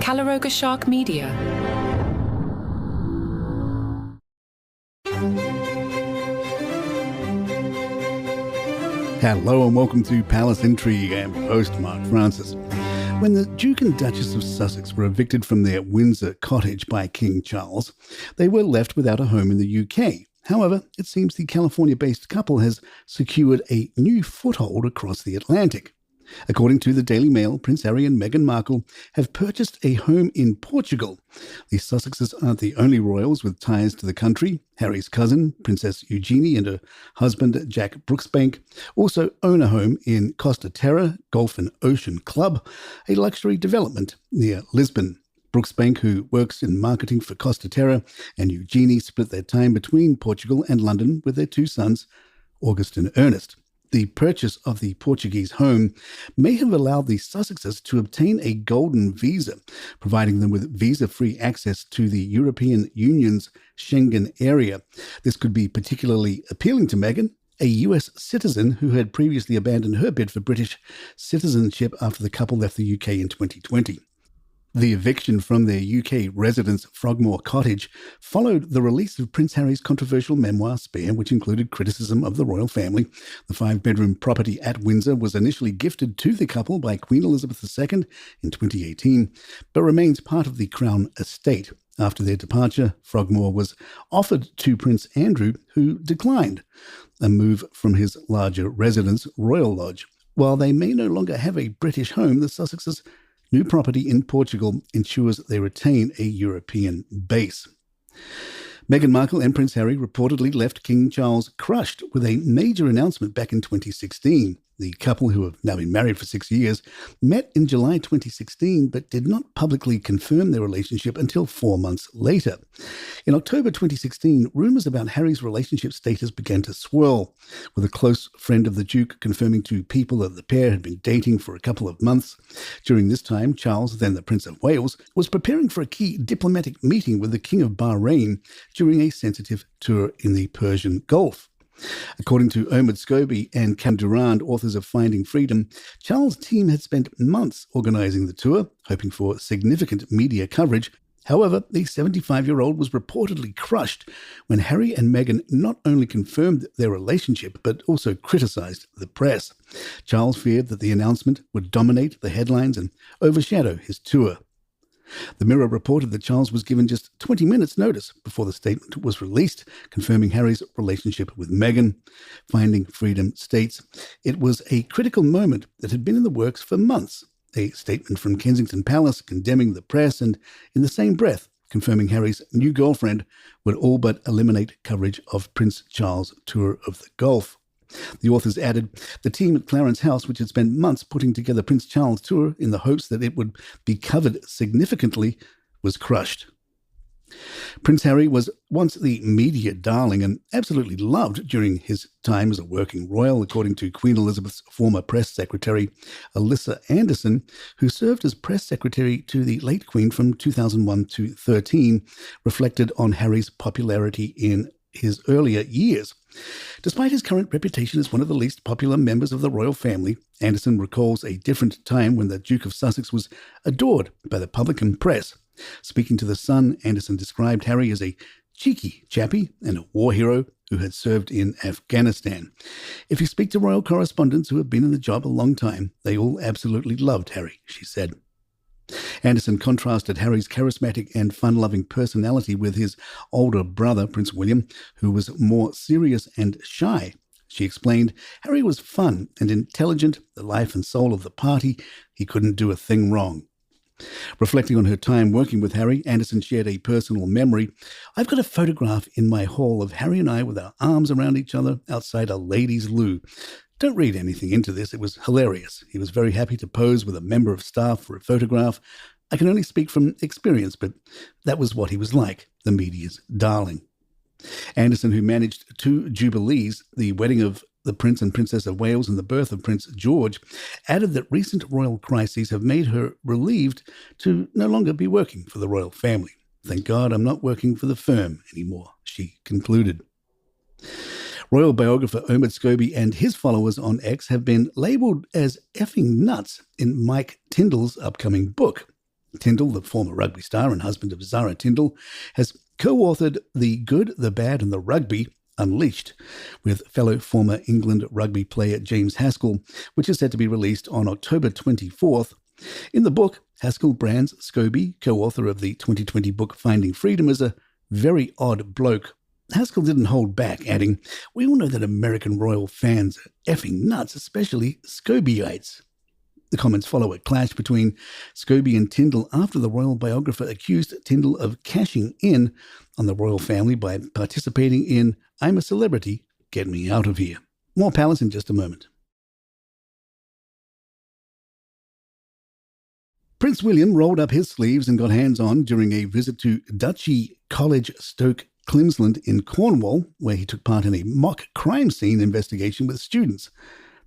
Calaroga Shark Media. Hello and welcome to Palace Intrigue. I'm host Mark Francis. When the Duke and Duchess of Sussex were evicted from their Windsor cottage by King Charles, they were left without a home in the UK. However, it seems the California-based couple has secured a new foothold across the Atlantic. According to the Daily Mail, Prince Harry and Meghan Markle have purchased a home in Portugal. The Sussexes aren't the only royals with ties to the country. Harry's cousin, Princess Eugenie, and her husband, Jack Brooksbank, also own a home in Costa Terra Golf and Ocean Club, a luxury development near Lisbon. Brooksbank, who works in marketing for Costa Terra, and Eugenie split their time between Portugal and London with their two sons, August and Ernest. The purchase of the Portuguese home may have allowed the Sussexes to obtain a golden visa, providing them with visa-free access to the European Union's Schengen area. This could be particularly appealing to Meghan, a US citizen who had previously abandoned her bid for British citizenship after the couple left the UK in 2020. The eviction from their UK residence, Frogmore Cottage, followed the release of Prince Harry's controversial memoir, Spare, which included criticism of the royal family. The five-bedroom property at Windsor was initially gifted to the couple by Queen Elizabeth II in 2018, but remains part of the Crown estate. After their departure, Frogmore was offered to Prince Andrew, who declined a move from his larger residence, Royal Lodge. While they may no longer have a British home, the Sussexes' new property in Portugal ensures they retain a European base. Meghan Markle and Prince Harry reportedly left King Charles crushed with a major announcement back in 2016. The couple, who have now been married for 6 years, met in July 2016 but did not publicly confirm their relationship until 4 months later. In October 2016, rumours about Harry's relationship status began to swirl, with a close friend of the Duke confirming to People that the pair had been dating for a couple of months. During this time, Charles, then the Prince of Wales, was preparing for a key diplomatic meeting with the King of Bahrain during a sensitive tour in the Persian Gulf. According to Omid, Scobie and Cam Durand, authors of Finding Freedom, Charles' team had spent months organising the tour, hoping for significant media coverage. However, the 75-year-old was reportedly crushed when Harry and Meghan not only confirmed their relationship, but also criticised the press. Charles feared that the announcement would dominate the headlines and overshadow his tour. The Mirror reported that Charles was given just 20 minutes' notice before the statement was released, confirming Harry's relationship with Meghan. Finding Freedom states, "It was a critical moment that had been in the works for months." A statement from Kensington Palace condemning the press and, in the same breath, confirming Harry's new girlfriend would all but eliminate coverage of Prince Charles' tour of the Gulf. The authors added, the team at Clarence House, which had spent months putting together Prince Charles' tour in the hopes that it would be covered significantly, was crushed. Prince Harry was once the media darling and absolutely loved during his time as a working royal, according to Queen Elizabeth's former press secretary, Alyssa Anderson, who served as press secretary to the late Queen from 2001 to 2013, reflected on Harry's popularity in his earlier years. Despite his current reputation as one of the least popular members of the royal family, Anderson recalls a different time when the Duke of Sussex was adored by the public and press. Speaking to The Sun, Anderson described Harry as a cheeky chappie and a war hero who had served in Afghanistan. If you speak to royal correspondents who have been in the job a long time, they all absolutely loved Harry, she said. Anderson contrasted Harry's charismatic and fun-loving personality with his older brother, Prince William, who was more serious and shy. She explained, Harry was fun and intelligent, the life and soul of the party. He couldn't do a thing wrong. Reflecting on her time working with Harry, Anderson shared a personal memory. I've got a photograph in my hall of Harry and I with our arms around each other outside a ladies' loo. Don't read anything into this. It was hilarious. He was very happy to pose with a member of staff for a photograph. I can only speak from experience, but that was what he was like, the media's darling. Anderson, who managed 2 jubilees, the wedding of the Prince and Princess of Wales and the birth of Prince George, added that recent royal crises have made her relieved to no longer be working for the royal family. Thank God I'm not working for the firm anymore, she concluded. Royal biographer Omid Scobie and his followers on X have been labelled as effing nuts in Mike Tindall's upcoming book. Tindall, the former rugby star and husband of Zara Tindall, has co-authored The Good, the Bad and the Rugby Unleashed with fellow former England rugby player James Haskell, which is set to be released on October 24th. In the book, Haskell brands Scobie, co-author of the 2020 book Finding Freedom, as a very odd bloke. Haskell didn't hold back, adding, "We all know that American royal fans are effing nuts, especially Scobieites." The comments follow a clash between Scobie and Tindall after the royal biographer accused Tindall of cashing in on the royal family by participating in "I'm a celebrity, get me out of here." More palace in just a moment. Prince William rolled up his sleeves and got hands-on during a visit to Duchy College, Stoke Climsland in Cornwall, where he took part in a mock crime scene investigation with students.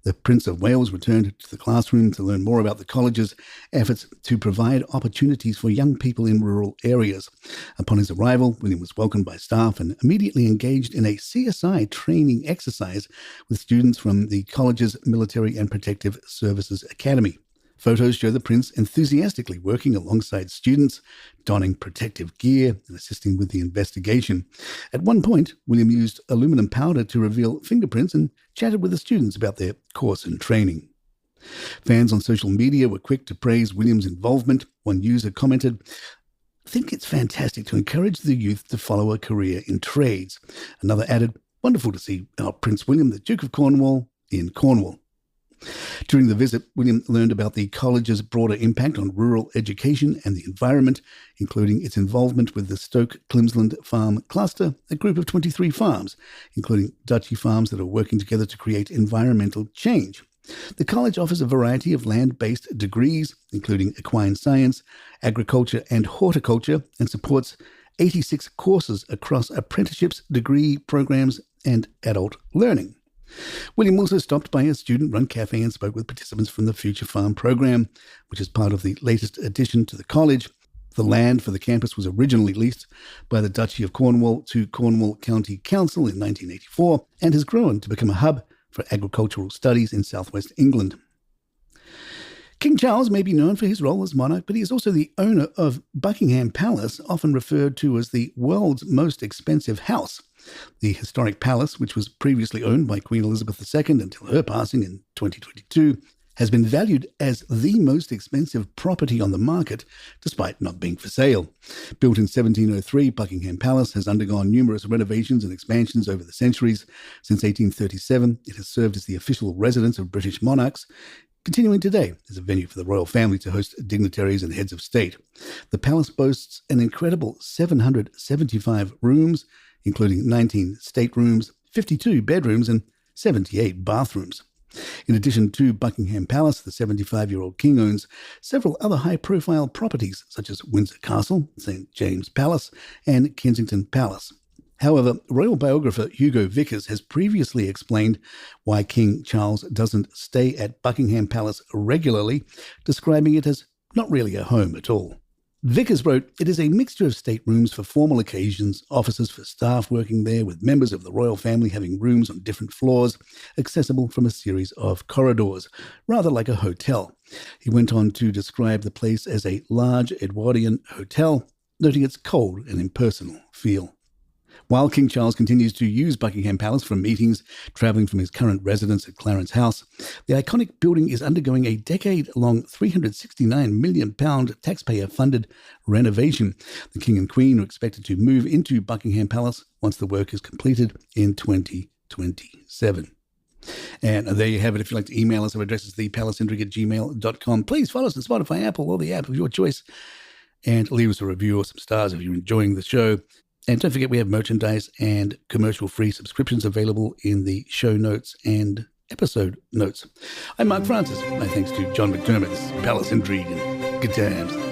The Prince of Wales returned to the classroom to learn more about the college's efforts to provide opportunities for young people in rural areas. Upon his arrival, William was welcomed by staff and immediately engaged in a CSI training exercise with students from the college's Military and Protective Services Academy. Photos show the prince enthusiastically working alongside students, donning protective gear and assisting with the investigation. At one point, William used aluminum powder to reveal fingerprints and chatted with the students about their course and training. Fans on social media were quick to praise William's involvement. One user commented, "I think it's fantastic to encourage the youth to follow a career in trades." Another added, "Wonderful to see our Prince William, the Duke of Cornwall, in Cornwall." During the visit, William learned about the college's broader impact on rural education and the environment, including its involvement with the Stoke Climsland Farm Cluster, a group of 23 farms, including duchy farms that are working together to create environmental change. The college offers a variety of land-based degrees, including equine science, agriculture and horticulture, and supports 86 courses across apprenticeships, degree programs, and adult learning. William also stopped by a student-run cafe and spoke with participants from the Future Farm program, which is part of the latest addition to the college. The land for the campus was originally leased by the Duchy of Cornwall to Cornwall County Council in 1984 and has grown to become a hub for agricultural studies in southwest England. King Charles may be known for his role as monarch, but he is also the owner of Buckingham Palace, often referred to as the world's most expensive house. The historic palace, which was previously owned by Queen Elizabeth II until her passing in 2022, has been valued as the most expensive property on the market, despite not being for sale. Built in 1703, Buckingham Palace has undergone numerous renovations and expansions over the centuries. Since 1837, it has served as the official residence of British monarchs, continuing today as a venue for the royal family to host dignitaries and heads of state. The palace boasts an incredible 775 rooms, including 19 staterooms, 52 bedrooms, and 78 bathrooms. In addition to Buckingham Palace, the 75-year-old king owns several other high-profile properties, such as Windsor Castle, St. James Palace, and Kensington Palace. However, royal biographer Hugo Vickers has previously explained why King Charles doesn't stay at Buckingham Palace regularly, describing it as not really a home at all. Vickers wrote, "It is a mixture of staterooms for formal occasions, offices for staff working there, with members of the royal family having rooms on different floors, accessible from a series of corridors, rather like a hotel." He went on to describe the place as a large Edwardian hotel, noting its cold and impersonal feel. While King Charles continues to use Buckingham Palace for meetings, travelling from his current residence at Clarence House, the iconic building is undergoing a decade-long £369 million taxpayer-funded renovation. The King and Queen are expected to move into Buckingham Palace once the work is completed in 2027. And there you have it. If you'd like to email us, our address is thepalaceindrig@gmail.com. Please follow us on Spotify, Apple, or the app of your choice, and leave us a review or some stars if you're enjoying the show. And don't forget, we have merchandise and commercial-free subscriptions available in the show notes and episode notes. I'm Mark Francis. My thanks to John McDermott. This is Palace Intrigue and good times.